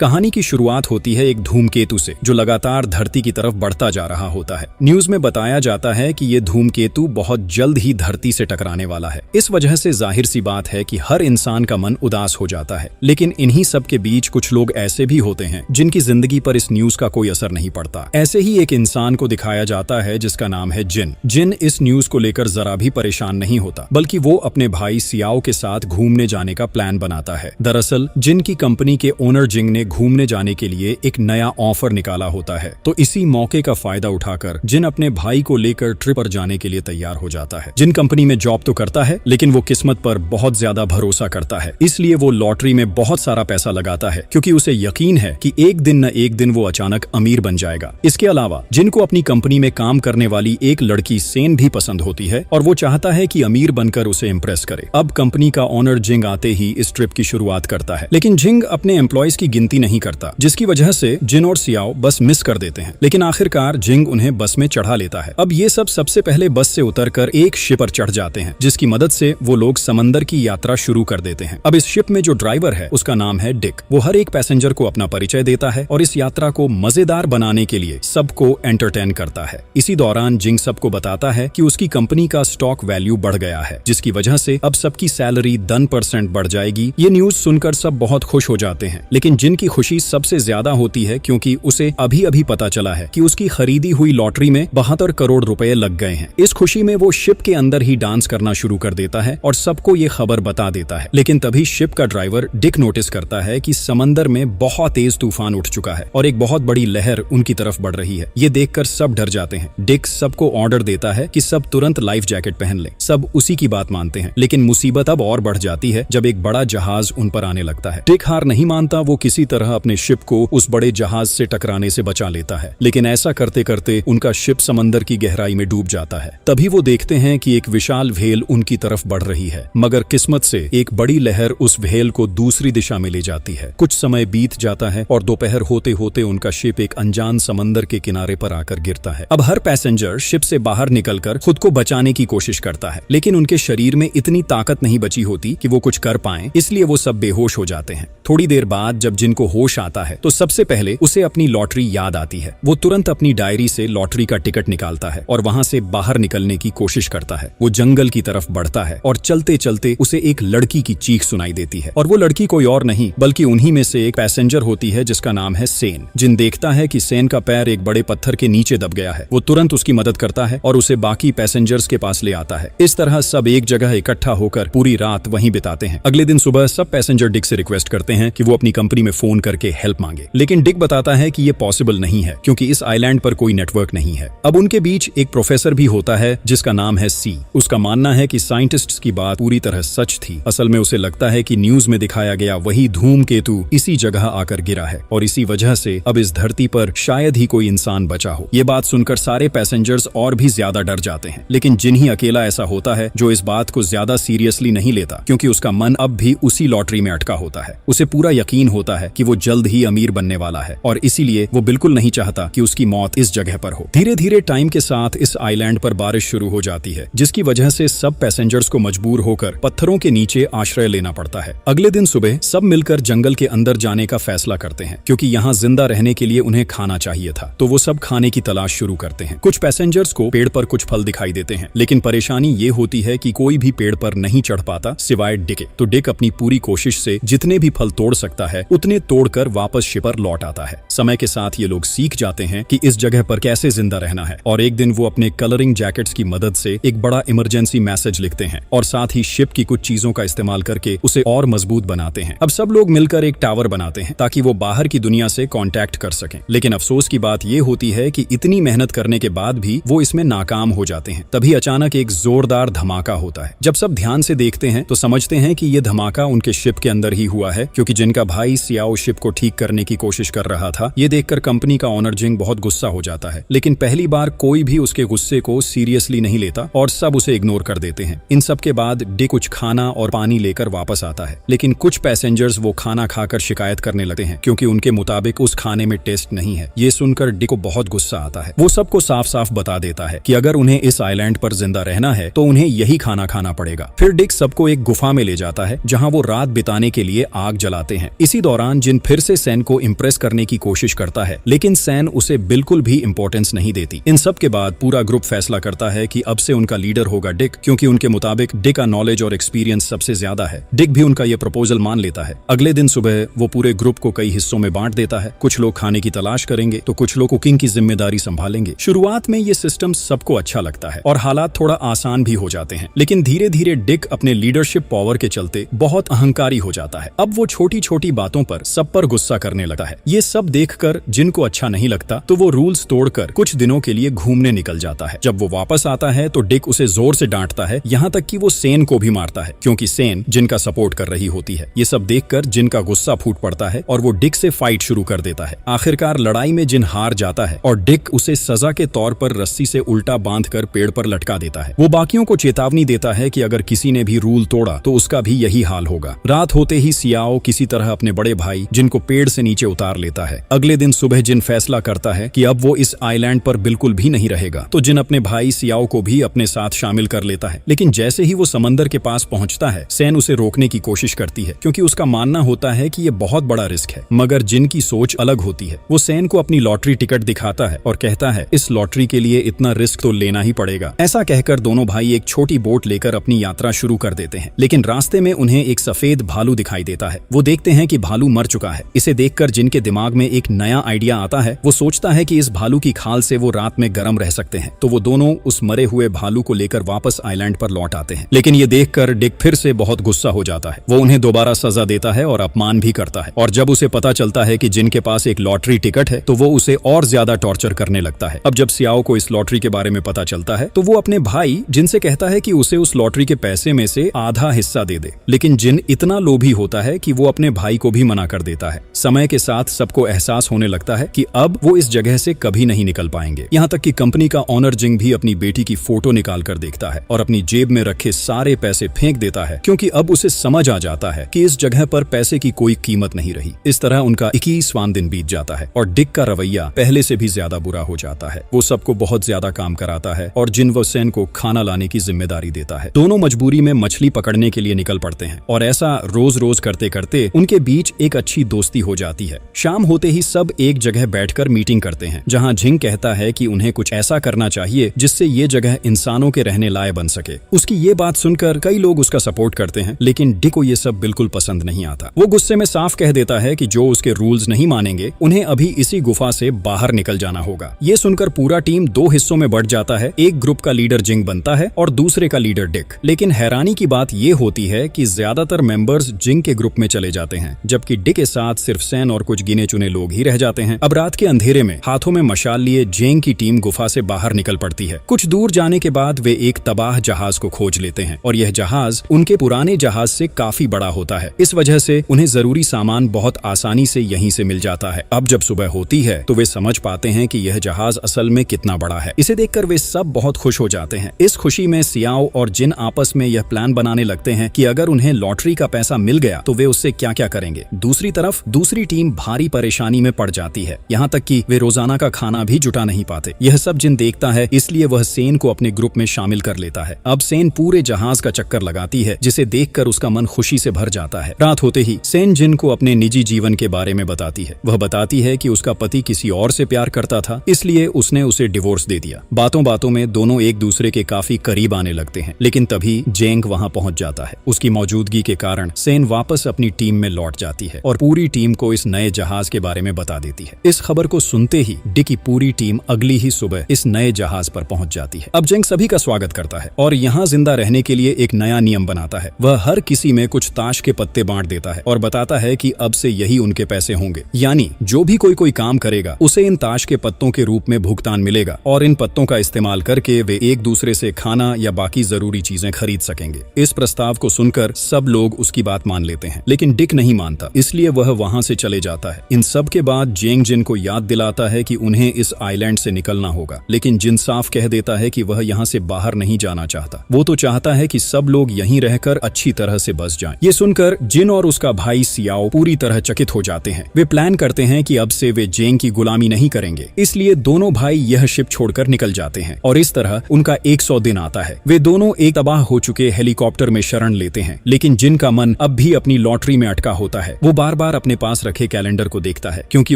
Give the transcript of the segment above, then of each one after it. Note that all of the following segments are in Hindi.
कहानी की शुरुआत होती है एक धूमकेतु से जो लगातार धरती की तरफ बढ़ता जा रहा होता है। न्यूज में बताया जाता है कि ये धूमकेतु बहुत जल्द ही धरती से टकराने वाला है। इस वजह से जाहिर सी बात है कि हर इंसान का मन उदास हो जाता है। लेकिन इन्हीं सब के बीच कुछ लोग ऐसे भी होते हैं जिनकी जिंदगी पर इस न्यूज का कोई असर नहीं पड़ता। ऐसे ही एक इंसान को दिखाया जाता है जिसका नाम है जिन। जिन इस न्यूज को लेकर जरा भी परेशान नहीं होता, बल्कि वो अपने भाई सियाओ के साथ घूमने जाने का प्लान बनाता है। दरअसल जिन की कंपनी के ओनर जिंग ने घूमने जाने के लिए एक नया ऑफर निकाला होता है, तो इसी मौके का फायदा उठाकर जिन अपने भाई को लेकर ट्रिप पर जाने के लिए तैयार हो जाता है। जिन कंपनी में जॉब तो करता है, लेकिन वो किस्मत पर बहुत ज्यादा भरोसा करता है, इसलिए वो लॉटरी में बहुत सारा पैसा लगाता है क्योंकि उसे यकीन है कि एक दिन न एक दिन वो अचानक अमीर बन जाएगा। इसके अलावा जिन को अपनी कंपनी में काम करने वाली एक लड़की सेन भी पसंद होती है और वो चाहता है कि अमीर बनकर उसे इम्प्रेस करे। अब कंपनी का ओनर जिंग आते ही इस ट्रिप की शुरुआत करता है, लेकिन जिंग अपने एम्प्लॉयज की गिनती नहीं करता, जिसकी वजह से जिन और सियाओ बस मिस कर देते हैं। लेकिन आखिरकार जिंग उन्हें बस में चढ़ा लेता है। अब ये सब सबसे पहले बस से उतरकर एक शिप पर चढ़ जाते हैं, जिसकी मदद से वो लोग समंदर की यात्रा शुरू कर देते हैं। अब इस शिप में जो ड्राइवर है उसका नाम है डिक। वो हर एक पैसेंजर को अपना परिचय देता है और इस यात्रा को मजेदार बनाने के लिए सबको एंटरटेन करता है। इसी दौरान जिंग सबको बताता है कि उसकी कंपनी का स्टॉक वैल्यू बढ़ गया है, जिसकी वजह से अब सबकी सैलरी 10% बढ़ जाएगी। ये न्यूज सुनकर सब बहुत खुश हो जाते हैं, लेकिन जिन की खुशी सबसे ज्यादा होती है क्योंकि उसे अभी अभी पता चला है कि उसकी खरीदी हुई लॉटरी में 72 करोड़ रुपए लग गए हैं। इस खुशी में वो शिप के अंदर ही डांस करना शुरू कर देता है और सबको ये खबर बता देता है। लेकिन तभी शिप का ड्राइवर डिक नोटिस करता है कि समंदर में बहुत तेज तूफान उठ चुका है और एक बहुत बड़ी लहर उनकी तरफ बढ़ रही है। ये देखकर सब डर जाते हैं। डिक सबको ऑर्डर देता है कि सब तुरंत लाइफ जैकेट पहन लें। सब उसी की बात मानते हैं, लेकिन मुसीबत अब और बढ़ जाती है जब एक बड़ा जहाज उन पर आने लगता है। डिक हार नहीं मानता, वो किसी तरह अपने शिप को उस बड़े जहाज से टकराने से बचा लेता है, लेकिन ऐसा करते करते उनका शिप समंदर की गहराई में डूब जाता है। तभी वो देखते हैं कि एक विशाल व्हेल उनकी तरफ बढ़ रही है, मगर किस्मत से एक बड़ी लहर उस व्हेल को दूसरी दिशा में ले जाती है। कुछ समय बीत जाता है और दोपहर होते होते उनका शिप एक अनजान समंदर के किनारे पर आकर गिरता है। अब हर पैसेंजर शिप से बाहर निकलकर खुद को बचाने की कोशिश करता है, लेकिन उनके शरीर में इतनी ताकत नहीं बची होती कि वो कुछ कर पाएं, इसलिए वो सब बेहोश हो जाते हैं। थोड़ी देर बाद जब जिनको होश आता है तो सबसे पहले उसे अपनी लॉटरी याद आती है। वो तुरंत अपनी डायरी से लॉटरी का टिकट निकालता है और वहां से बाहर निकलने की कोशिश करता है। वो जंगल की तरफ बढ़ता है और चलते चलते उसे एक लड़की की चीख सुनाई देती है और वो लड़की कोई और नहीं बल्कि उन्हीं में से एक पैसेंजर होती है जिसका नाम है सेन। जिन देखता है कि सेन का पैर एक बड़े पत्थर के नीचे दब गया है। वो तुरंत उसकी मदद करता है और उसे बाकी पैसेंजर्स के पास ले आता है। इस तरह सब एक जगह इकट्ठा होकर पूरी रात वहीं बिताते हैं। अगले दिन सुबह सब पैसेंजर डिक से रिक्वेस्ट करते हैं कि वो अपनी कंपनी में फोन करके हेल्प मांगे, लेकिन डिक बताता है कि ये पॉसिबल नहीं है क्योंकि इस आइलैंड पर कोई नेटवर्क नहीं है। अब उनके बीच एक प्रोफेसर भी होता है जिसका नाम है सी। उसका मानना है कि साइंटिस्ट्स की बात पूरी तरह सच थी। असल में उसे लगता है कि न्यूज में दिखाया गया वही धूमकेतु इसी जगह आकर गिरा है और इसी वजह से अब इस धरती पर शायद ही कोई इंसान बचा हो। ये बात सुनकर सारे पैसेंजर्स और भी ज्यादा डर जाते हैं, लेकिन जिन ही अकेला ऐसा होता है जो इस बात को ज्यादा सीरियसली नहीं लेता क्योंकि उसका मन अब भी उसी लॉटरी में अटका होता है। उसे पूरा यकीन होता है कि वो जल्द ही अमीर बनने वाला है और इसीलिए वो बिल्कुल नहीं चाहता कि उसकी मौत इस जगह पर हो। धीरे धीरे टाइम के साथ इस आइलैंड पर बारिश शुरू हो जाती है, जिसकी वजह से सब पैसेंजर्स को मजबूर होकर पत्थरों के नीचे आश्रय लेना पड़ता है। अगले दिन सुबह सब मिलकर जंगल के अंदर जाने का फैसला करते हैं क्योंकि यहाँ जिंदा रहने के लिए उन्हें खाना चाहिए था, तो वो सब खाने की तलाश शुरू करते हैं। कुछ पैसेंजर्स को पेड़ पर कुछ फल दिखाई देते हैं, लेकिन परेशानी ये होती है कि कोई भी पेड़ पर नहीं चढ़ पाता सिवाय डिक। तो डिक अपनी पूरी कोशिश से जितने भी फल तोड़ सकता है उतने तोड़कर वापस शिप पर लौट आता है। समय के साथ ये लोग सीख जाते हैं कि इस जगह पर कैसे जिंदा रहना है और एक दिन वो अपने कलरिंग जैकेट्स की मदद से एक बड़ा इमरजेंसी मैसेज लिखते हैं और साथ ही शिप की कुछ चीजों का इस्तेमाल करके उसे और मजबूत बनाते हैं। अब सब लोग मिलकर एक टावर बनाते हैं ताकि वो बाहर की दुनिया से कांटेक्ट कर सकें, लेकिन अफसोस की बात ये होती है कि इतनी मेहनत करने के बाद भी वो इसमें नाकाम हो जाते हैं। तभी अचानक एक जोरदार धमाका होता है। जब सब ध्यान से देखते हैं तो समझते हैं कि ये धमाका उनके शिप के अंदर ही हुआ है क्योंकि जिनका भाई सियाओ शिप को ठीक करने की कोशिश कर रहा था। ये देखकर कंपनी का ओनर जिंग बहुत गुस्सा हो जाता है, लेकिन पहली बार कोई भी उसके गुस्से को सीरियसली नहीं लेता और सब उसे इग्नोर कर देते हैं। इन सब के बाद डिक कुछ खाना और पानी लेकर वापस आता है, लेकिन कुछ पैसेंजर्स वो खाना खाकर शिकायत करने लगते हैं क्योंकि उनके मुताबिक उस खाने में टेस्ट नहीं है। ये सुनकर डिक को बहुत गुस्सा आता है। वो सबको साफ साफ बता देता है कि अगर उन्हें इस आइलैंड पर जिंदा रहना है तो उन्हें यही खाना खाना पड़ेगा। फिर डिक सबको एक गुफा में ले जाता है जहाँ वो रात बिताने के लिए आग जलाते हैं। इसी दौरान जिन जिन फिर से सैन को इम्प्रेस करने की कोशिश करता है, लेकिन सैन उसे बिल्कुल भी इंपॉर्टेंस नहीं देती। इन सब के बाद पूरा ग्रुप फैसला करता है कि अब से उनका लीडर होगा डिक, क्योंकि उनके मुताबिक डिक का नॉलेज और एक्सपीरियंस सबसे ज्यादा है। डिक भी उनका यह प्रपोजल मान लेता है। अगले दिन सुबह वो पूरे ग्रुप को कई हिस्सों में बांट देता है। कुछ लोग खाने की तलाश करेंगे तो कुछ लोग कुकिंग की जिम्मेदारी संभालेंगे। शुरुआत में ये सिस्टम सबको अच्छा लगता है और हालात थोड़ा आसान भी हो जाते हैं, लेकिन धीरे धीरे डिक अपने लीडरशिप पावर के चलते बहुत अहंकारी हो जाता है। अब वो छोटी छोटी बातों पर सब पर गुस्सा करने लगता है। ये सब देखकर जिनको अच्छा नहीं लगता तो वो रूल्स तोड़कर कुछ दिनों के लिए घूमने निकल जाता है। जब वो वापस आता है तो डिक उसे जोर से डांटता है, यहाँ तक कि वो सेन को भी मारता है, क्योंकि सेन जिन का सपोर्ट कर रही होती है। ये सब देखकर जिन का गुस्सा फूट पड़ता है और वो डिक से फाइट शुरू कर देता है। आखिरकार लड़ाई में जिन हार जाता है और डिक उसे सजा के तौर पर रस्सी से उल्टा बांधकर पेड़ पर लटका देता है। वो बाकियों को चेतावनी देता है कि अगर किसी ने भी रूल तोड़ा तो उसका भी यही हाल होगा। रात होते ही सियाओ किसी तरह अपने बड़े भाई जिन को पेड़ से नीचे उतार लेता है। अगले दिन सुबह जिन फैसला करता है कि अब वो इस आइलैंड पर बिल्कुल भी नहीं रहेगा, तो जिन अपने भाई सियाओ को भी अपने साथ शामिल कर लेता है। लेकिन जैसे ही वो समंदर के पास पहुंचता है, सैन उसे रोकने की कोशिश करती है, क्योंकि उसका मानना होता है कि ये बहुत बड़ा रिस्क है। मगर जिन की सोच अलग होती है। वो सैन को अपनी लॉटरी टिकट दिखाता है और कहता है इस लॉटरी के लिए इतना रिस्क तो लेना ही पड़ेगा। ऐसा कहकर दोनों भाई एक छोटी बोट लेकर अपनी यात्रा शुरू कर देते हैं, लेकिन रास्ते में उन्हें एक सफेद भालू दिखाई देता है। वो देखते हैं कि भालू मर चुका है। इसे देखकर जिनके दिमाग में एक नया आइडिया आता है। वो सोचता है कि इस भालू की खाल से वो रात में गर्म रह सकते हैं। तो वो दोनों उस मरे हुए भालू को लेकर वापस आइलैंड पर लौट आते हैं। लेकिन ये देखकर डिक फिर से बहुत गुस्सा हो जाता है। वो उन्हें दोबारा सजा देता है और अपमान भी करता है। और जब उसे पता चलता है कि जिनके पास एक लॉटरी टिकट है तो वो उसे और ज्यादा टॉर्चर करने लगता है। अब जब सियाओ को इस लॉटरी के बारे में पता चलता है तो वो अपने भाई जिनसे कहता है कि उसे उस लॉटरी के पैसे में से आधा हिस्सा दे दे, लेकिन जिन इतना लोभी होता है कि वो अपने भाई को भी मना कर देता है। समय के साथ सबको एहसास होने लगता है कि अब वो इस जगह से कभी नहीं निकल पाएंगे। यहाँ तक कि कंपनी का ऑनर जिंग भी अपनी बेटी की फोटो निकाल कर देखता है और अपनी जेब में रखे सारे पैसे फेंक देता है, क्योंकि अब उसे समझ आ जाता है कि इस जगह पर पैसे की कोई कीमत नहीं रही। इस तरह उनका 21वां दिन बीत जाता है और डिक का रवैया पहले से भी ज्यादा बुरा हो जाता है। वो सबको बहुत ज्यादा काम कराता है और जिन व सैन को खाना लाने की जिम्मेदारी देता है। दोनों मजबूरी में मछली पकड़ने के लिए निकल पड़ते हैं और ऐसा रोज रोज करते करते उनके बीच एक अच्छी दोस्ती हो जाती है। शाम होते ही सब एक जगह बैठकर मीटिंग करते हैं, जहाँ जिंग कहता है कि उन्हें कुछ ऐसा करना चाहिए जिससे ये जगह इंसानों के रहने लायक बन सके। उसकी ये बात सुनकर कई लोग उसका सपोर्ट करते हैं, लेकिन डिक को ये सब बिल्कुल पसंद नहीं आता। वो गुस्से में साफ कह देता है कि जो उसके रूल्स नहीं मानेंगे उन्हें अभी इसी गुफा से बाहर निकल जाना होगा। ये सुनकर पूरा टीम दो हिस्सों में बढ़ जाता है। एक ग्रुप का लीडर जिंग बनता है और दूसरे का लीडर डिक। लेकिन हैरानी की बात ये होती है कि ज्यादातर मेंबर्स जिंग के ग्रुप में चले जाते हैं, जबकि डिक के साथ सिर्फ सैन और कुछ गिने चुने लोग ही रह जाते हैं। अब रात के अंधेरे में हाथों में मशाल लिए जिंग की टीम गुफा से बाहर निकल पड़ती है। कुछ दूर जाने के बाद वे एक तबाह जहाज को खोज लेते हैं और यह जहाज उनके पुराने जहाज से काफी बड़ा होता है। इस वजह से उन्हें जरूरी सामान बहुत आसानी से यहीं से मिल जाता है। अब जब सुबह होती है तो वे समझ पाते हैं कि यह जहाज असल में कितना बड़ा है। इसे देखकर वे सब बहुत खुश हो जाते हैं। इस खुशी में सियाओ और जिन आपस में यह प्लान बनाने लगते हैं कि अगर उन्हें लॉटरी का पैसा मिल गया तो वे उससे क्या क्या करेंगे। दूसरी तरफ दूसरी टीम भारी परेशानी में पड़ जाती है, यहाँ तक कि वे रोजाना का खाना भी जुटा नहीं पाते। यह सब जिन देखता है, इसलिए वह सेन को अपने ग्रुप में शामिल कर लेता है। अब सेन पूरे जहाज का चक्कर लगाती है, जिसे देखकर उसका मन खुशी से भर जाता है। रात होते ही सेन जिन को अपने निजी जीवन के बारे में बताती है। वह बताती है कि उसका पति किसी और से प्यार करता था, इसलिए उसने उसे डिवोर्स दे दिया। बातों बातों में दोनों एक दूसरे के काफी करीब आने लगते हैं, लेकिन तभी जेंग वहां पहुंच जाता है। उसकी मौजूदगी के कारण सेन वापस अपनी टीम में लौट जाती है और पूरी टीम को इस नए जहाज के बारे में बता देती है। इस खबर को सुनते ही डिक की पूरी टीम अगली ही सुबह इस नए जहाज पर पहुंच जाती है। अब जेंग सभी का स्वागत करता है और यहाँ जिंदा रहने के लिए एक नया नियम बनाता है। वह हर किसी में कुछ ताश के पत्ते बांट देता है और बताता है कि अब से यही उनके पैसे होंगे, यानी जो भी कोई काम करेगा उसे इन ताश के पत्तों के रूप में भुगतान मिलेगा और इन पत्तों का इस्तेमाल करके वे एक दूसरे से खाना या बाकी जरूरी चीजें खरीद सकेंगे। इस प्रस्ताव को सुनकर सब लोग उसकी बात मान लेते हैं, लेकिन डिक नहीं मानता, इसलिए वह वहां से चले जाता है। इन सब के बाद जेंग जिन को याद दिलाता है कि उन्हें इस आइलैंड से निकलना होगा, लेकिन जिन साफ कह देता है कि वह यहाँ से बाहर नहीं जाना चाहता। वो तो चाहता है कि सब लोग यहीं रहकर अच्छी तरह से बस जाएं। ये सुनकर जिन और उसका भाई सियाओ पूरी तरह चकित हो जाते हैं। वे प्लान करते हैं कि अब से वे जेंग की गुलामी नहीं करेंगे, इसलिए दोनों भाई यह शिप छोड़कर निकल जाते हैं और इस तरह उनका 100 दिन आता है। वे दोनों एक तबाह हो चुके हेलीकॉप्टर में शरण लेते हैं, लेकिन जिन का मन अब भी अपनी लॉटरी में अटका होता है। वो बार बार बार अपने पास रखे कैलेंडर को देखता है, क्योंकि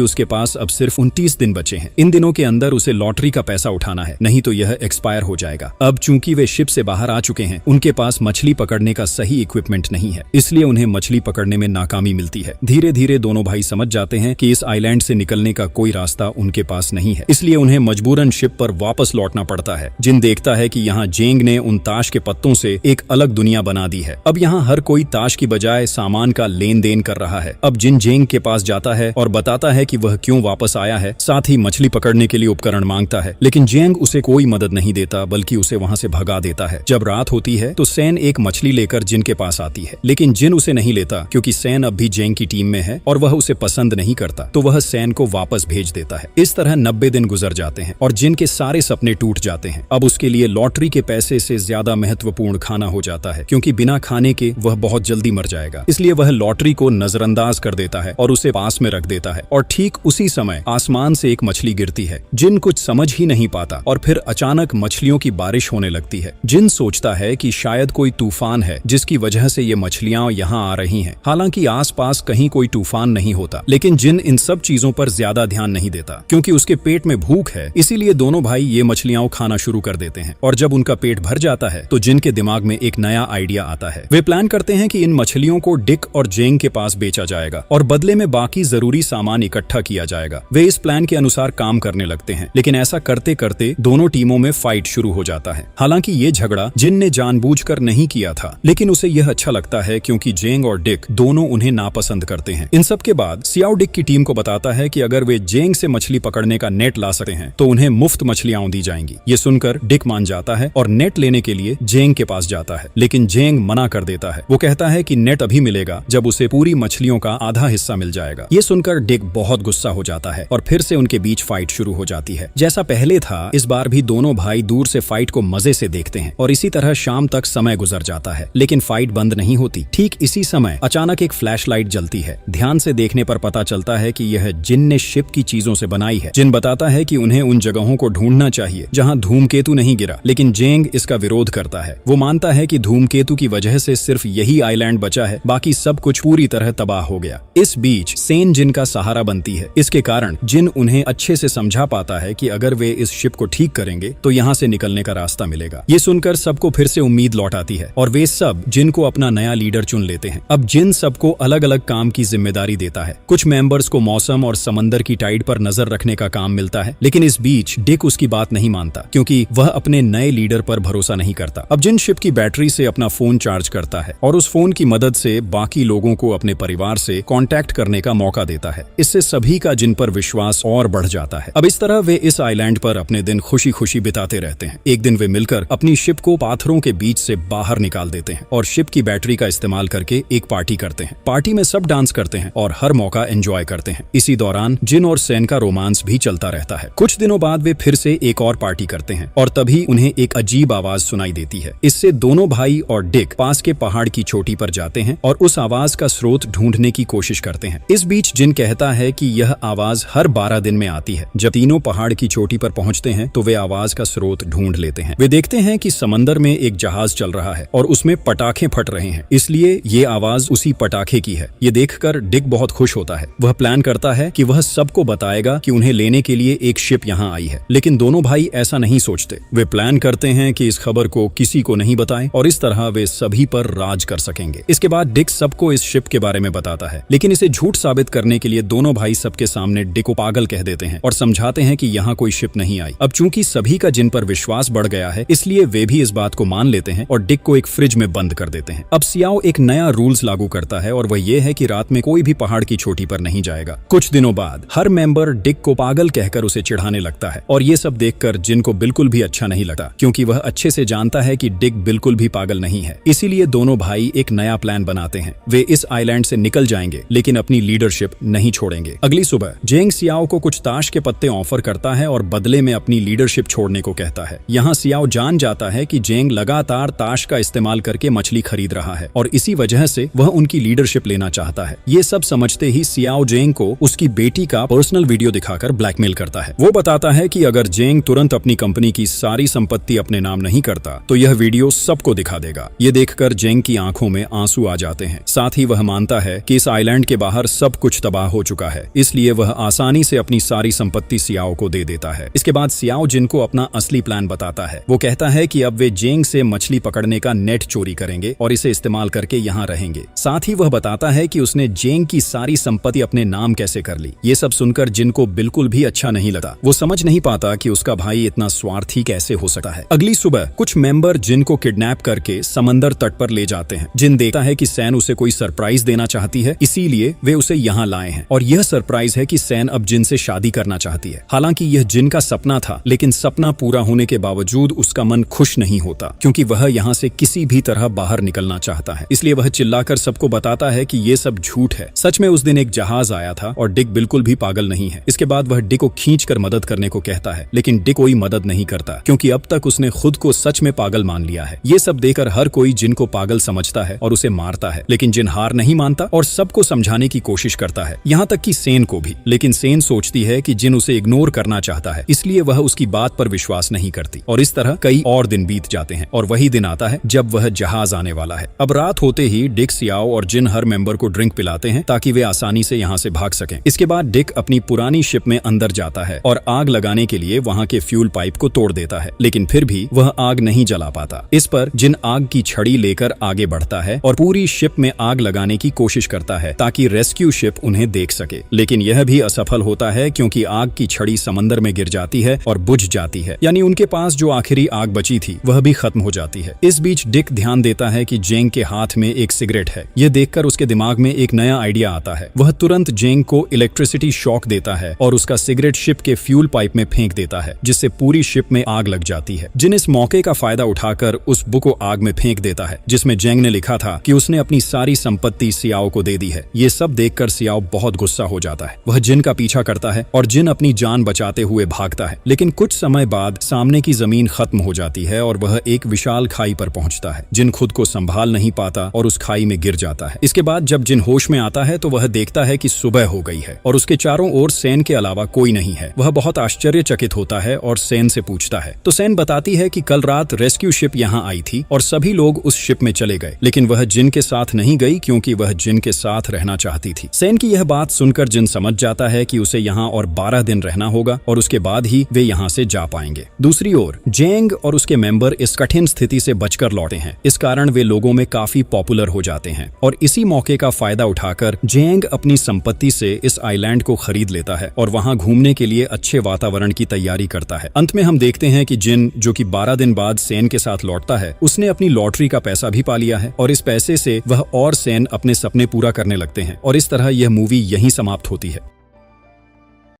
उसके पास अब सिर्फ 29 दिन बचे हैं। इन दिनों के अंदर उसे लॉटरी का पैसा उठाना है, नहीं तो यह एक्सपायर हो जाएगा। अब चूंकि वे शिप से बाहर आ चुके हैं, उनके पास मछली पकड़ने का सही इक्विपमेंट नहीं है, इसलिए उन्हें मछली पकड़ने में नाकामी मिलती है। धीरे धीरे दोनों भाई समझ जाते हैं कि इस आइलैंड से निकलने का कोई रास्ता उनके पास नहीं है, इसलिए उन्हें मजबूरन शिप पर वापस लौटना पड़ता है। जिन देखता है कि यहाँ जेंग ने उन ताश के पत्तों से एक अलग दुनिया बना दी है। अब यहाँ हर कोई ताश की बजाय सामान का लेन देन कर रहा है। अब जिन जेंग के पास जाता है और बताता है कि वह क्यों वापस आया है, साथ ही मछली पकड़ने के लिए उपकरण मांगता है, लेकिन जेंग उसे कोई मदद नहीं देता, बल्कि उसे वहाँ से भगा देता है। जब रात होती है तो सैन एक मछली लेकर जिन के पास आती है, लेकिन जिन उसे नहीं लेता, क्योंकि सैन अब भी जेंग की टीम में है और वह उसे पसंद नहीं करता, तो वह सैन को वापस भेज देता है। इस तरह 90 दिन गुजर जाते हैं और जिन के सारे सपने टूट जाते हैं। अब उसके लिए लॉटरी के पैसे से ज्यादा महत्वपूर्ण खाना हो जाता है, क्योंकि बिना खाने के वह बहुत जल्दी मर जाएगा। इसलिए वह लॉटरी को नजरअंदाज कर देता है और उसे पास में रख देता है। और ठीक उसी समय आसमान से एक मछली गिरती है। जिन कुछ समझ ही नहीं पाता और फिर अचानक मछलियों की बारिश होने लगती है। जिन सोचता है कि शायद कोई तूफान है जिसकी वजह से ये मछलियां यहाँ आ रही हैं। हालांकि आसपास कहीं कोई तूफान नहीं होता, लेकिन जिन इन सब चीजों पर ज्यादा ध्यान नहीं देता, क्योंकि उसके पेट में भूख है। इसीलिए दोनों भाई ये मछलियां खाना शुरू कर देते हैं। और जब उनका पेट भर जाता है तो जिन के दिमाग में एक नया आइडिया आता है। वे प्लान करते हैं कि इन मछलियों को डिक और जेंग के पास बेचा जाएगा और बदले में बाकी जरूरी सामान इकट्ठा किया जाएगा। वे इस प्लान के अनुसार काम करने लगते हैं, लेकिन ऐसा करते करते दोनों टीमों में फाइट शुरू हो जाता है। हालांकि ये झगड़ा जिन ने जानबूझकर नहीं किया था, लेकिन उसे यह अच्छा लगता है क्योंकि जेंग और डिक दोनों उन्हें नापसंद करते हैं। इन सब के बाद सियाओ डिक की टीम को बताता है कि अगर वे जेंग से मछली पकड़ने का नेट ला सकते हैं तो उन्हें मुफ्त मछलियां दी जाएंगी। ये सुनकर डिक मान जाता है और नेट लेने के लिए जेंग के पास जाता है, लेकिन जेंग मना कर देता है। वो कहता है कि नेट अभी मिलेगा जब उसे पूरी मछलियों का आधा हिस्सा मिल जाएगा। ये सुनकर डिक बहुत गुस्सा हो जाता है और फिर से उनके बीच फाइट शुरू हो जाती है। जैसा पहले था, इस बार भी दोनों भाई दूर से फाइट को मजे से देखते हैं और इसी तरह शाम तक समय गुजर जाता है, लेकिन फाइट बंद नहीं होती। ठीक इसी समय अचानक एक फ्लैशलाइट जलती है। ध्यान से देखने पर पता चलता है कि यह जिन ने शिप की चीजों से बनाई है। जिन बताता है कि उन्हें उन जगहों को ढूंढना चाहिए जहां धूमकेतु नहीं गिरा, लेकिन जेंग इसका विरोध करता है। वो मानता है कि धूमकेतु की वजह से सिर्फ यही आइलैंड बचा है, बाकी सब कुछ पूरी तरह तबाह हो गया। इस बीच सेन जिन का सहारा बनती है। इसके कारण जिन उन्हें अच्छे से समझा पाता है कि अगर वे इस शिप को ठीक करेंगे तो यहाँ से निकलने का रास्ता मिलेगा। ये सुनकर सबको फिर से उम्मीद लौट आती है और वे सब जिन को अपना नया लीडर चुन लेते हैं। अब जिन सबको अलग अलग काम की जिम्मेदारी देता है। कुछ मेंबर्स को मौसम और समंदर की टाइड पर नजर रखने का काम मिलता है, लेकिन इस बीच डिक उसकी बात नहीं मानता, क्योंकि वह अपने नए लीडर पर भरोसा नहीं करता। अब जिन शिप की बैटरी से अपना फोन चार्ज करता है और उस फोन की मदद से बाकी लोगों को अपने परिवार से कांटेक्ट करने का मौका देता है। इससे सभी का जिन पर विश्वास और बढ़ जाता है। अब इस तरह वे इस आइलैंड पर अपने दिन खुशी खुशी बिताते रहते हैं। एक दिन वे मिलकर अपनी शिप को पाथरों के बीच से बाहर निकाल देते हैं और शिप की बैटरी का इस्तेमाल करके एक पार्टी करते हैं। पार्टी में सब डांस करते हैं और हर मौका एंजॉय करते हैं। इसी दौरान जिन और सैन का रोमांस भी चलता रहता है। कुछ दिनों बाद वे फिर से एक और पार्टी करते हैं और तभी उन्हें एक अजीब आवाज सुनाई देती है। इससे दोनों भाई और डिक पास के पहाड़ की चोटी पर जाते हैं और उस आवाज का स्रोत ढूंढने की कोशिश करते हैं। इस बीच जिन कहता है कि यह आवाज हर 12 दिन में आती है। जब तीनों पहाड़ की चोटी पर पहुंचते हैं तो वे आवाज का स्रोत ढूंढ लेते हैं। वे देखते हैं कि समंदर में एक जहाज चल रहा है और उसमें पटाखे फट रहे हैं, इसलिए ये आवाज उसी पटाखे की है। ये देखकर डिक बहुत खुश होता है। वह प्लान करता है कि वह सबको बताएगा कि उन्हें लेने के लिए एक शिप यहाँ आई है, लेकिन दोनों भाई ऐसा नहीं सोचते। वे प्लान करते हैं कि इस खबर को किसी को नहीं बताएं और इस तरह वे सभी पर राज कर सकेंगे। इसके बाद डिक सबको इस शिप के बारे में बताता है, लेकिन इसे झूठ साबित करने के लिए दोनों भाई सबके सामने डिक को पागल कह देते हैं और समझाते हैं कि यहाँ कोई शिप नहीं आई। अब चूंकि सभी का जिन पर विश्वास बढ़ गया है, इसलिए वे भी इस बात को मान लेते हैं और डिक को एक फ्रिज में बंद कर देते हैं। अब सियाओ एक नया रूल्स लागू करता है और वह ये है कि रात में कोई भी पहाड़ की चोटी पर नहीं जाएगा। कुछ दिनों बाद हर मेंबर डिक को पागल कहकर उसे चिढ़ाने लगता है और ये सब देखकर जिन को बिल्कुल भी अच्छा नहीं लगता, क्योंकि वह अच्छे से जानता है कि डिक बिल्कुल भी पागल नहीं है। इसीलिए दोनों भाई एक नया प्लान बनाते हैं। वे इस आइलैंड से निकल जाएंगे, लेकिन अपनी लीडरशिप नहीं छोड़ेंगे। अगली सुबह जेंग सियाओ को कुछ ताश के पत्ते ऑफर करता है और बदले में अपनी लीडरशिप छोड़ने को कहता है। यहाँ सियाओ जान जाता है कि जेंग लगातार ताश का इस्तेमाल करके मछली खरीद रहा है और इसी वजह से वह उनकी लीडरशिप लेना चाहता है। ये सब समझते ही सियाओ जेंग को उसकी बेटी का पर्सनल वीडियो दिखाकर ब्लैकमेल करता है। वो बताता है कि अगर जेंग तुरंत अपनी कंपनी की सारी संपत्ति अपने नाम नहीं करता तो यह वीडियो सबको दिखा देगा। ये देखकर जेंग की आंखों में आंसू आ जाते हैं। साथ ही वह मानता है कि इस आइलैंड के बाहर सब कुछ तबाह हो चुका है, इसलिए वह आसानी से अपनी सारी संपत्ति सियाओ को दे देता है। इसके बाद सियाओ जिन को अपना असली प्लान बताता है। वो कहता है कि अब वे जेंग से मछली पकड़ने का नेट चोरी करेंगे और इसे इस्तेमाल करके यहाँ रहेंगे। साथ ही वह बताता है कि उसने जेंग की सारी संपत्ति अपने नाम कैसे कर ली। ये सब सुनकर जिन को बिल्कुल भी अच्छा नहीं लगा। वो समझ नहीं पाता कि उसका भाई इतना स्वार्थी कैसे हो सकता है। अगली सुबह कुछ मेंबर जिन को किडनैप करके समंदर तट पर ले जाते हैं। जिन देखता है कि सैन उसे कोई सरप्राइज देना चाहती है, इसीलिए वे उसे यहाँ लाए हैं। और यह सरप्राइज है कि सैन अब जिन से शादी करना चाहती है। हालांकि यह जिन का सपना था, लेकिन सपना पूरा होने के बावजूद उसका मन खुश नहीं होता, क्योंकि वह यहाँ से किसी भी तरह बाहर निकलना चाहता है। इसलिए वह चिल्लाकर सबको बताता है कि ये सब झूठ है। सच में उस दिन एक जहाज आया था और डिक बिल्कुल भी पागल नहीं है। इसके बाद वह डिक को खींचकर मदद करने को कहता है, लेकिन डिक कोई मदद नहीं करता, क्योंकि अब तक उसने खुद को सच में पागल मान लिया है। ये सब देखकर हर कोई जिन को पागल समझता है और उसे मारता है, लेकिन जिन हार नहीं मानता और सबको समझाने की कोशिश करता है, यहाँ तक कि सेन को भी। लेकिन सेन सोचती है कि जिन उसे इग्नोर करना चाहता है, इसलिए वह उसकी बात पर विश्वास नहीं करती। और इस तरह कई और दिन बीत जाते हैं और वही दिन आता है जब वह जहाज आने वाला है। अब रात होते ही डिक, सियाओ और जिन हर मेंबर को ड्रिंक पिलाते हैं ताकि वे आसानी से यहाँ से भाग सकें। इसके बाद डिक अपनी पुरानी शिप में अंदर जाता है और आग लगाने के लिए वहाँ के फ्यूल पाइप को तोड़ देता है, लेकिन फिर भी वह आग नहीं जला पाता। इस पर जिन आग की छड़ी लेकर आगे बढ़ता है और पूरी शिप में आग लगाने की कोशिश करता है ताकि रेस्क्यू शिप उन्हें देख सके, लेकिन यह भी असफल होता है क्योंकि आग की छड़ी समंदर में गिर जाती है और बुझ जाती है। यानी उनके पास जो आखिरी आग बची थी वह भी खत्म हो जाती है। इस बीच डिक ध्यान देता है कि जेंग के हाथ में एक सिगरेट है। यह देखकर उसके दिमाग में एक नया आइडिया आता है। वह तुरंत जेंग को इलेक्ट्रिसिटी शॉक देता है और उसका सिगरेट शिप के फ्यूल पाइप में फेंक देता है, जिससे पूरी शिप में आग लग जाती है। जिन इस मौके का फायदा उठाकर उस बुक को आग में फेंक देता है जिसमें जेंग ने लिखा था कि उसने अपनी सारी संपत्ति सियाओ को दे दी है। ये सब देखकर सियाओ बहुत गुस्सा हो जाता है। वह जिन का पीछा करता है और जिन अपनी जान बचाते हुए भागता है, लेकिन कुछ समय बाद सामने की जमीन खत्म हो जाती है और वह एक विशाल खाई पर पहुंचता है। जिन खुद को संभाल नहीं पाता और उस खाई में गिर जाता है। इसके बाद जब जिन होश में आता है तो वह देखता है कि सुबह हो गई है और उसके चारों ओर सैन के अलावा कोई नहीं है। वह बहुत आश्चर्यचकित होता है और सैन से पूछता है, तो सैन बताती है कि कल रात रेस्क्यू शिप यहाँ आई थी और सभी लोग उस शिप में चले गए, लेकिन वह जिन के साथ नहीं गई क्योंकि वह जिन के साथ रहना चाहती थी। सैन की यह बात सुनकर जिन समझ जाता है कि उसे यहाँ और 12 दिन रहना होगा और उसके बाद ही वे यहाँ से जा पाएंगे। दूसरी ओर जेंग और उसके मेंबर इस कठिन स्थिति से बचकर लौटे हैं। इस कारण वे लोगों में काफी पॉपुलर हो जाते हैं और इसी मौके का फायदा उठाकर जेंग अपनी संपत्ति से इस आइलैंड को खरीद लेता है और वहाँ घूमने के लिए अच्छे वातावरण की तैयारी करता है। अंत में हम देखते हैं कि जिन, जो कि 12 दिन बाद सैन के साथ लौटता है, उसने अपनी लॉटरी का पैसा भी पा लिया है और इस पैसे से वह और सैन अपने सपने पूरा करने लगते हैं और इस तरह यह मूवी यहीं समाप्त होती है।